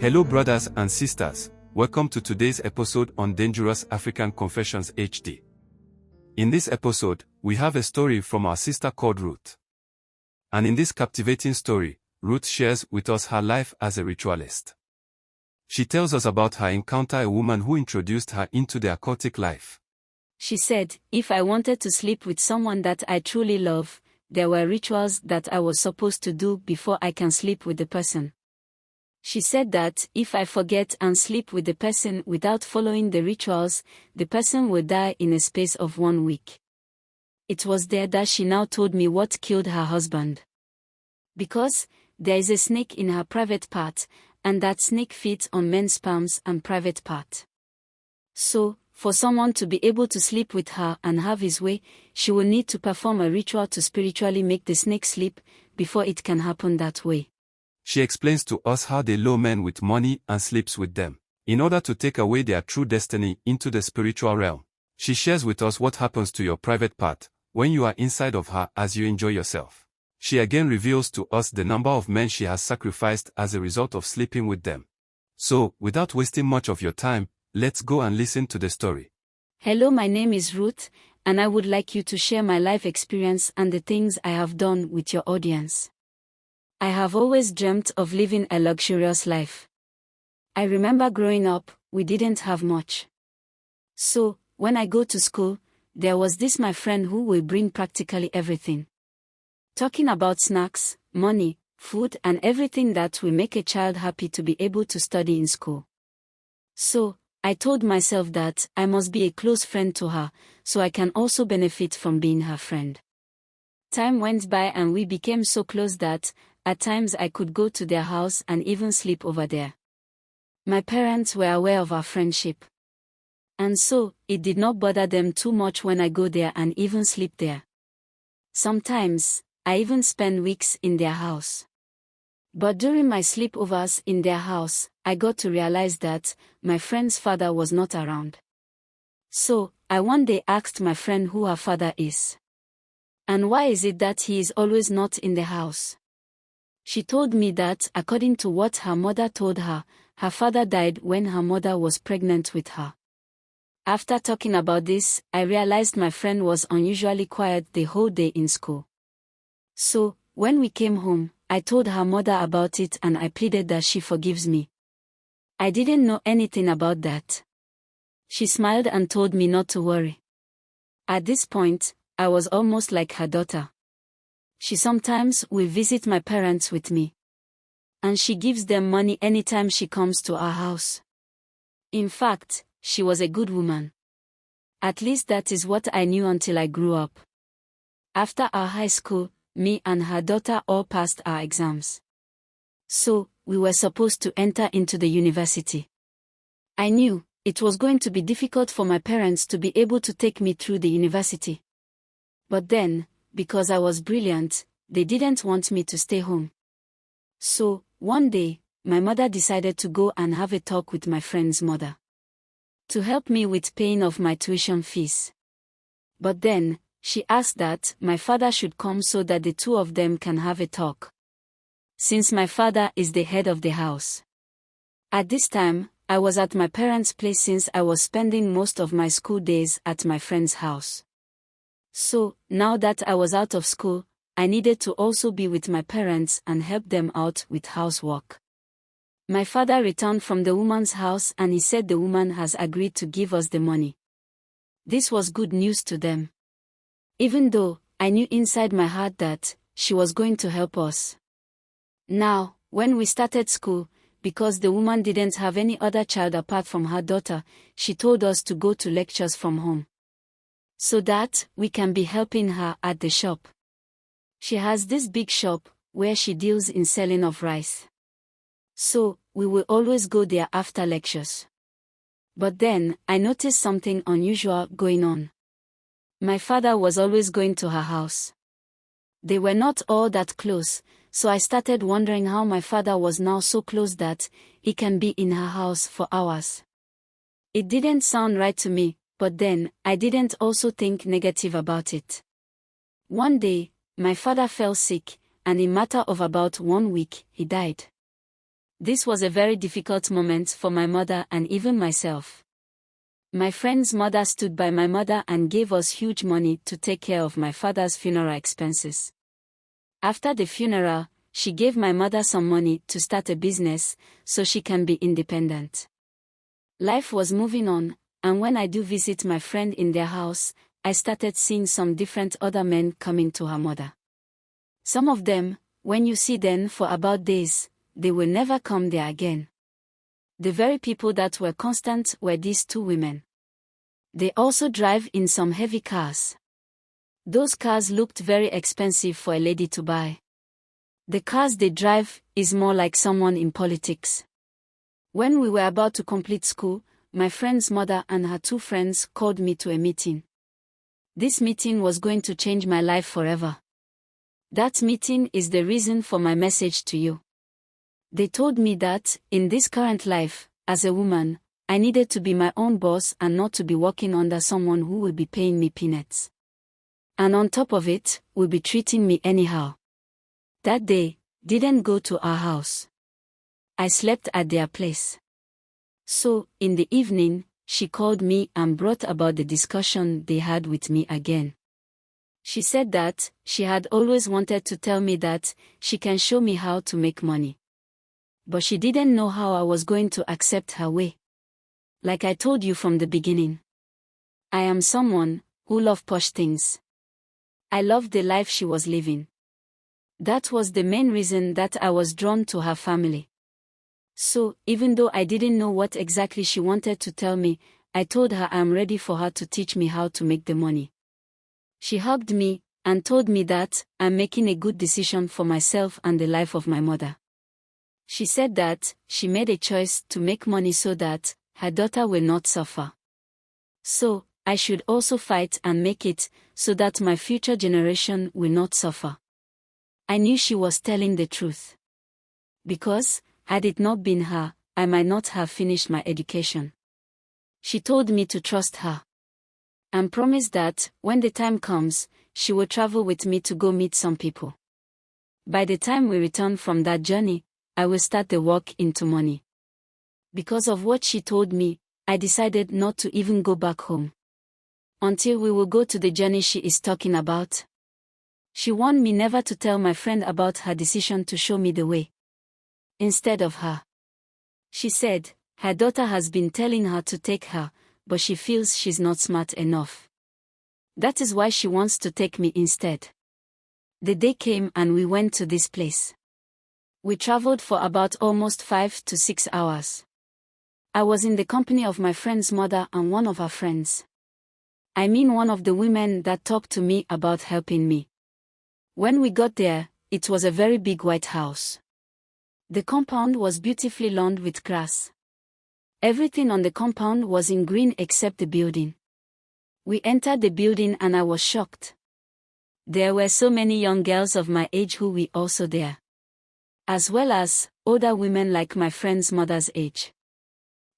Hello brothers and sisters, welcome to today's episode on Dangerous African Confessions HD. In this episode, we have a story from our sister called Ruth. And in this captivating story, Ruth shares with us her life as a ritualist. She tells us about her encounter a woman who introduced her into the occultic life. She said, if I wanted to sleep with someone that I truly love, there were rituals that I was supposed to do before I can sleep with the person. She said that, if I forget and sleep with the person without following the rituals, the person will die in a space of 1 week. It was there that she now told me what killed her husband. Because, there is a snake in her private part, and that snake feeds on men's sperms and private part. So, for someone to be able to sleep with her and have his way, she will need to perform a ritual to spiritually make the snake sleep, before it can happen that way. She explains to us how they lure men with money and sleeps with them, in order to take away their true destiny into the spiritual realm. She shares with us what happens to your private part, when you are inside of her as you enjoy yourself. She again reveals to us the number of men she has sacrificed as a result of sleeping with them. So, without wasting much of your time, let's go and listen to the story. Hello, my name is Ruth, and I would like you to share my life experience and the things I have done with your audience. I have always dreamt of living a luxurious life. I remember growing up, we didn't have much. So, when I go to school, there was this my friend who will bring practically everything. Talking about snacks, money, food and everything that will make a child happy to be able to study in school. So, I told myself that I must be a close friend to her, so I can also benefit from being her friend. Time went by and we became so close that, at times I could go to their house and even sleep over there. My parents were aware of our friendship. And so, it did not bother them too much when I go there and even sleep there. Sometimes, I even spend weeks in their house. But during my sleepovers in their house, I got to realize that my friend's father was not around. So, I one day asked my friend who her father is. And why is it that he is always not in the house? She told me that, according to what her mother told her, her father died when her mother was pregnant with her. After talking about this, I realized my friend was unusually quiet the whole day in school. So, when we came home, I told her mother about it and I pleaded that she forgives me. I didn't know anything about that. She smiled and told me not to worry. At this point, I was almost like her daughter. She sometimes will visit my parents with me. And she gives them money anytime she comes to our house. In fact, she was a good woman. At least that is what I knew until I grew up. After our high school, me and her daughter all passed our exams. So, we were supposed to enter into the university. I knew it was going to be difficult for my parents to be able to take me through the university. But then, because I was brilliant, they didn't want me to stay home. So, one day, my mother decided to go and have a talk with my friend's mother, to help me with paying off my tuition fees. But then, she asked that my father should come so that the two of them can have a talk. Since my father is the head of the house. At this time, I was at my parents' place since I was spending most of my school days at my friend's house. So, now that I was out of school, I needed to also be with my parents and help them out with housework. My father returned from the woman's house and he said the woman has agreed to give us the money. This was good news to them. Even though, I knew inside my heart that she was going to help us. Now, when we started school, because the woman didn't have any other child apart from her daughter, she told us to go to lectures from home, so that we can be helping her at the shop. She has this big shop, where she deals in selling of rice. So, we will always go there after lectures. But then, I noticed something unusual going on. My father was always going to her house. They were not all that close, so I started wondering how my father was now so close that he can be in her house for hours. It didn't sound right to me, but then, I didn't also think negative about it. One day, my father fell sick, and in a matter of about 1 week, he died. This was a very difficult moment for my mother and even myself. My friend's mother stood by my mother and gave us huge money to take care of my father's funeral expenses. After the funeral, she gave my mother some money to start a business so she can be independent. Life was moving on, and when I do visit my friend in their house, I started seeing some different other men coming to her mother. Some of them, when you see them for about days, they will never come there again. The very people that were constant were these two women. They also drive in some heavy cars. Those cars looked very expensive for a lady to buy. The cars they drive is more like someone in politics. When we were about to complete school, my friend's mother and her two friends called me to a meeting. This meeting was going to change my life forever. That meeting is the reason for my message to you. They told me that, in this current life, as a woman, I needed to be my own boss and not to be working under someone who will be paying me peanuts. And on top of it, will be treating me anyhow. That day, didn't go to our house. I slept at their place. So, in the evening, she called me and brought about the discussion they had with me again. She said that she had always wanted to tell me that she can show me how to make money. But she didn't know how I was going to accept her way. Like I told you from the beginning, I am someone who loves posh things. I loved the life she was living. That was the main reason that I was drawn to her family. So, even though I didn't know what exactly she wanted to tell me, I told her I'm ready for her to teach me how to make the money. She hugged me and told me that I'm making a good decision for myself and the life of my mother. She said that she made a choice to make money so that her daughter will not suffer. So, I should also fight and make it so that my future generation will not suffer. I knew she was telling the truth. Because, had it not been her, I might not have finished my education. She told me to trust her. And promised that, when the time comes, she will travel with me to go meet some people. By the time we return from that journey, I will start the walk into money. Because of what she told me, I decided not to even go back home. Until we will go to the journey she is talking about. She warned me never to tell my friend about her decision to show me the way. Instead of her. She said, her daughter has been telling her to take her, but she feels she's not smart enough. That is why she wants to take me instead. The day came and we went to this place. We traveled for about almost 5 to 6 hours. I was in the company of my friend's mother and one of her friends. I mean one of the women that talked to me about helping me. When we got there, it was a very big white house. The compound was beautifully lawned with grass. Everything on the compound was in green except the building. We entered the building and I was shocked. There were so many young girls of my age who were also there. As well as older women like my friend's mother's age.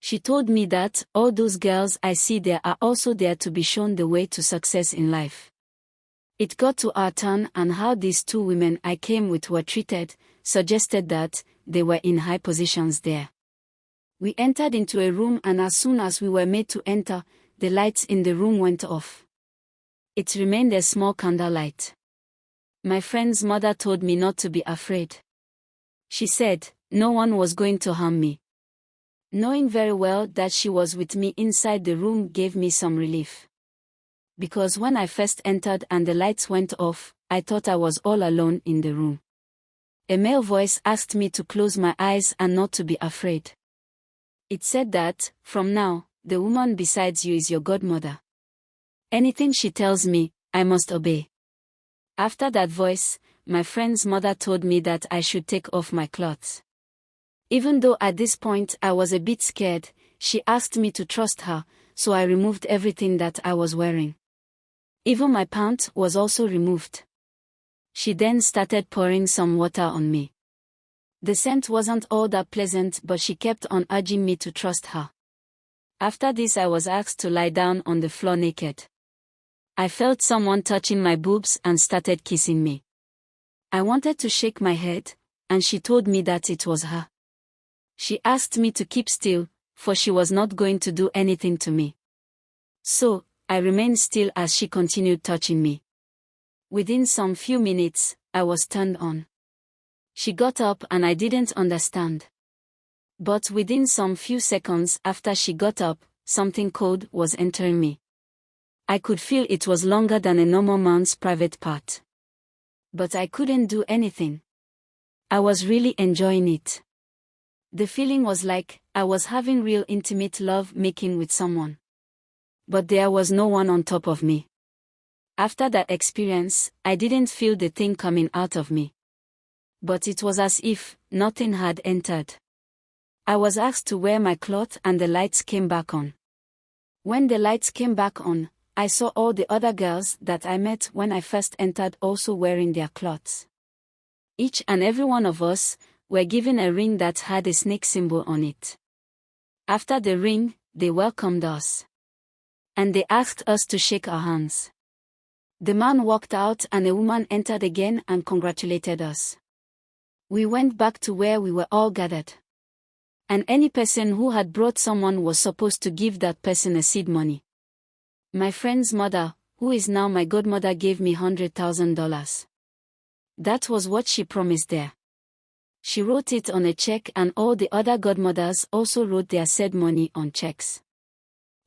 She told me that all those girls I see there are also there to be shown the way to success in life. It got to our turn and how these two women I came with were treated, suggested that they were in high positions there. We entered into a room and as soon as we were made to enter, the lights in the room went off. It remained a small candlelight. My friend's mother told me not to be afraid. She said, no one was going to harm me. Knowing very well that she was with me inside the room gave me some relief. Because when I first entered and the lights went off, I thought I was all alone in the room. A male voice asked me to close my eyes and not to be afraid. It said that, from now, the woman besides you is your godmother. Anything she tells me, I must obey. After that voice, my friend's mother told me that I should take off my clothes. Even though at this point I was a bit scared, she asked me to trust her, so I removed everything that I was wearing. Even my pant was also removed. She then started pouring some water on me. The scent wasn't all that pleasant, but she kept on urging me to trust her. After this I was asked to lie down on the floor naked. I felt someone touching my boobs and started kissing me. I wanted to shake my head, and she told me that it was her. She asked me to keep still, for she was not going to do anything to me. So, I remained still as she continued touching me. Within some few minutes, I was turned on. She got up and I didn't understand. But within some few seconds after she got up, something cold was entering me. I could feel it was longer than a normal man's private part. But I couldn't do anything. I was really enjoying it. The feeling was like I was having real intimate love making with someone. But there was no one on top of me. After that experience, I didn't feel the thing coming out of me. But it was as if nothing had entered. I was asked to wear my cloth and the lights came back on. When the lights came back on, I saw all the other girls that I met when I first entered also wearing their cloths. Each and every one of us were given a ring that had a snake symbol on it. After the ring, they welcomed us. And they asked us to shake our hands. The man walked out and a woman entered again and congratulated us. We went back to where we were all gathered. And any person who had brought someone was supposed to give that person a seed money. My friend's mother, who is now my godmother, gave me $100,000. That was what she promised there. She wrote it on a check and all the other godmothers also wrote their said money on checks.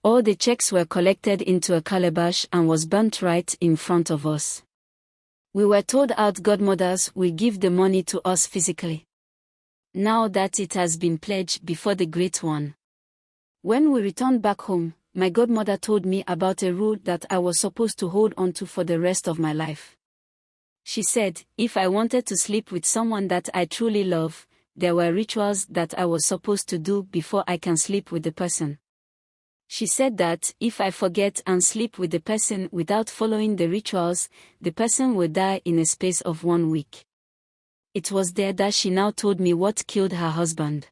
All the checks were collected into a calabash and was burnt right in front of us. We were told our godmothers will give the money to us physically. Now that it has been pledged before the Great One. When we returned back home, my godmother told me about a rule that I was supposed to hold on to for the rest of my life. She said, if I wanted to sleep with someone that I truly love, there were rituals that I was supposed to do before I can sleep with the person. She said that if I forget and sleep with the person without following the rituals, the person will die in a space of 1 week. It was there that she now told me what killed her husband.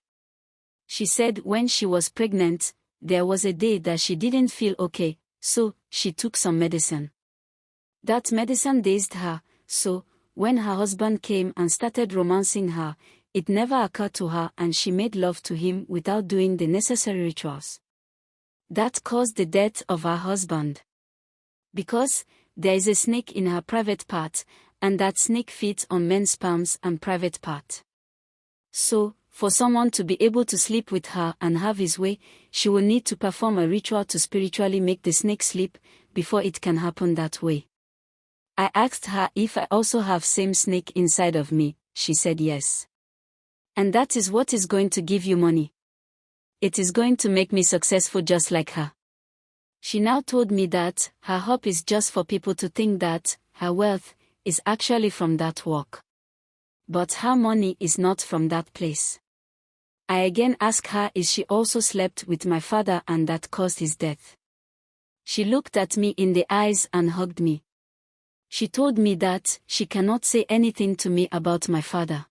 She said when she was pregnant, there was a day that she didn't feel okay, so she took some medicine. That medicine dazed her, so when her husband came and started romancing her, it never occurred to her and she made love to him without doing the necessary rituals. That caused the death of her husband. Because there is a snake in her private part, and that snake feeds on men's sperms and private part. So, for someone to be able to sleep with her and have his way, she will need to perform a ritual to spiritually make the snake sleep, before it can happen that way. I asked her if I also have same snake inside of me. She said yes. And that is what is going to give you money. It is going to make me successful just like her. She now told me that her hope is just for people to think that her wealth is actually from that work. But her money is not from that place. I again asked her if she also slept with my father and that caused his death. She looked at me in the eyes and hugged me. She told me that she cannot say anything to me about my father.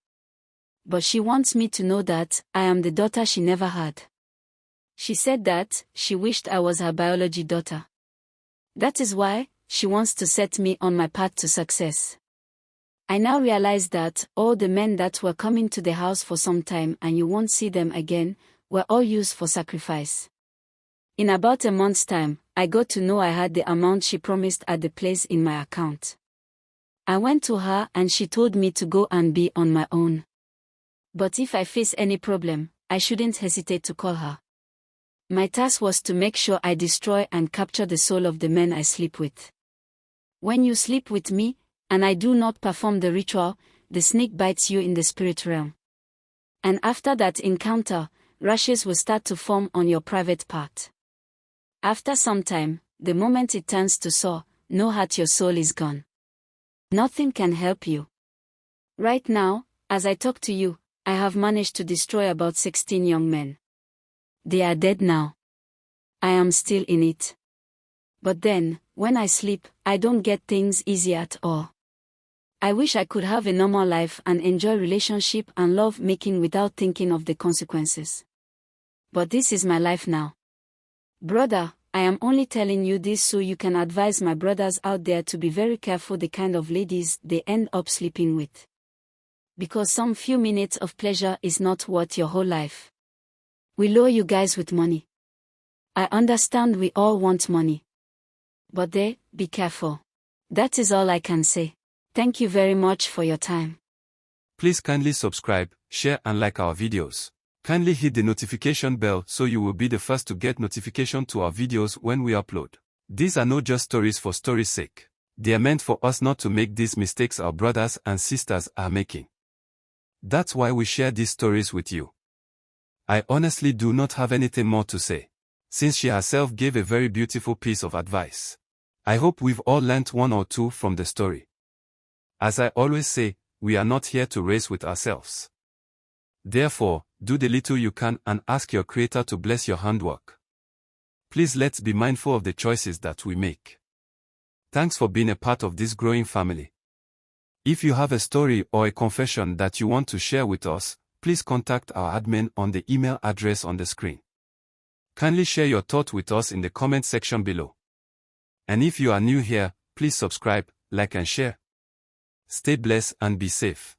But she wants me to know that I am the daughter she never had. She said that she wished I was her biology daughter. That is why she wants to set me on my path to success. I now realize that all the men that were coming to the house for some time and you won't see them again, were all used for sacrifice. In about a month's time, I got to know I had the amount she promised at the place in my account. I went to her and she told me to go and be on my own. But if I face any problem, I shouldn't hesitate to call her. My task was to make sure I destroy and capture the soul of the men I sleep with. When you sleep with me, and I do not perform the ritual, the snake bites you in the spirit realm. And after that encounter, rashes will start to form on your private part. After some time, the moment it turns to sore, know that your soul is gone. Nothing can help you. Right now, as I talk to you, I have managed to destroy about 16 young men. They are dead now. I am still in it. But then, when I sleep, I don't get things easy at all. I wish I could have a normal life and enjoy relationship and love making without thinking of the consequences. But this is my life now. Brother, I am only telling you this so you can advise my brothers out there to be very careful the kind of ladies they end up sleeping with. Because some few minutes of pleasure is not worth your whole life. We lure you guys with money. I understand we all want money. But be careful. That is all I can say. Thank you very much for your time. Please kindly subscribe, share and like our videos. Kindly hit the notification bell so you will be the first to get notification to our videos when we upload. These are not just stories for story's sake. They are meant for us not to make these mistakes our brothers and sisters are making. That's why we share these stories with you. I honestly do not have anything more to say, since she herself gave a very beautiful piece of advice. I hope we've all learnt one or two from the story. As I always say, we are not here to race with ourselves. Therefore, do the little you can and ask your Creator to bless your handwork. Please let's be mindful of the choices that we make. Thanks for being a part of this growing family. If you have a story or a confession that you want to share with us, please contact our admin on the email address on the screen. Kindly share your thought with us in the comment section below. And if you are new here, please subscribe, like and share. Stay blessed and be safe.